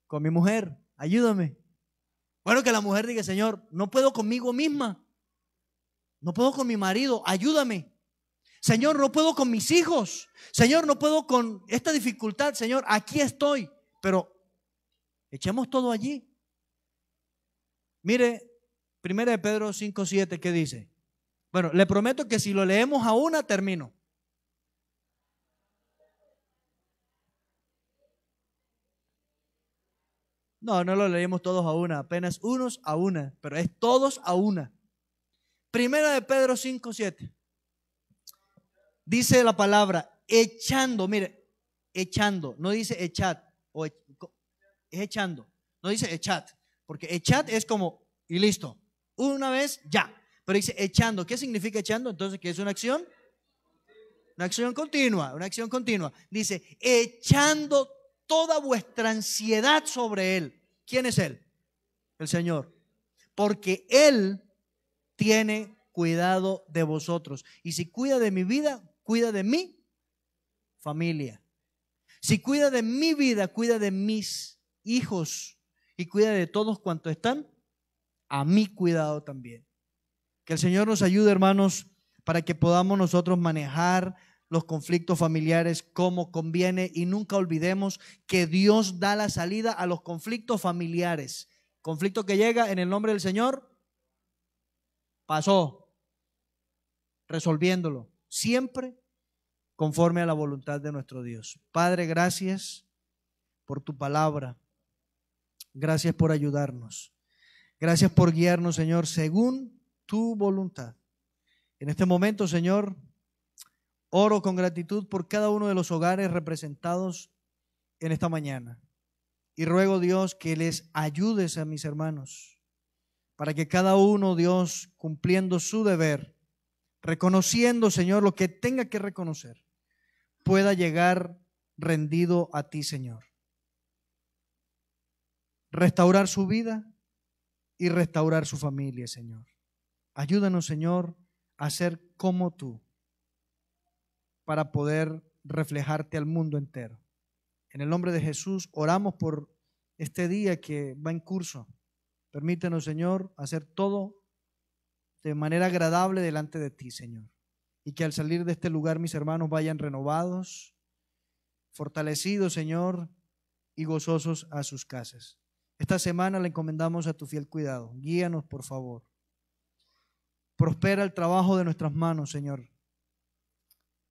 con mi mujer, ayúdame. Bueno, que la mujer diga, Señor, no puedo conmigo misma. No puedo con mi marido, ayúdame. Señor, no puedo con mis hijos. Señor, no puedo con esta dificultad. Señor, aquí estoy. Pero echemos todo allí. Mire, 1 Pedro 5:7, ¿qué dice? Bueno, le prometo que si lo leemos a una, termino. No, no lo leemos todos a una, apenas unos a una, pero es todos a una. 1 Pedro 5:7. Dice la palabra, echando, mire, echando, no dice echad, es echando, no dice echad, porque echad es como, y listo, una vez, ya, pero dice echando. ¿Qué significa echando? Entonces, ¿qué es una acción? Una acción continua, una acción continua. Dice, echando toda vuestra ansiedad sobre Él. ¿Quién es Él? El Señor. Porque Él tiene cuidado de vosotros. Y si cuida de mi vida, cuida de mi familia. Si cuida de mi vida, cuida de mis hijos y cuida de todos cuantos están a mi cuidado también. Que el Señor nos ayude, hermanos, para que podamos nosotros manejar los conflictos familiares como conviene y nunca olvidemos que Dios da la salida a los conflictos familiares. Conflicto que llega en el nombre del Señor, pasó, resolviéndolo, siempre conforme a la voluntad de nuestro Dios. Padre, gracias por tu palabra. Gracias por ayudarnos. Gracias por guiarnos, Señor, según tu voluntad. En este momento, Señor, oro con gratitud por cada uno de los hogares representados en esta mañana. Y ruego, Dios, que les ayudes a mis hermanos, para que cada uno, Dios, cumpliendo su deber, reconociendo, Señor, lo que tenga que reconocer, pueda llegar rendido a ti, Señor. Restaurar su vida y restaurar su familia, Señor. Ayúdanos, Señor, a ser como tú, para poder reflejarte al mundo entero. En el nombre de Jesús oramos por este día que va en curso. Permítenos, Señor, hacer todo de manera agradable delante de ti, Señor. Y que al salir de este lugar mis hermanos vayan renovados, fortalecidos, Señor, y gozosos a sus casas. Esta semana la encomendamos a tu fiel cuidado. Guíanos, por favor. Prospera el trabajo de nuestras manos, Señor.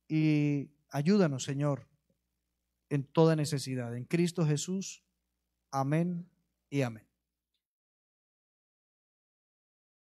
Y ayúdanos, Señor, en toda necesidad. En Cristo Jesús. Amén y amén.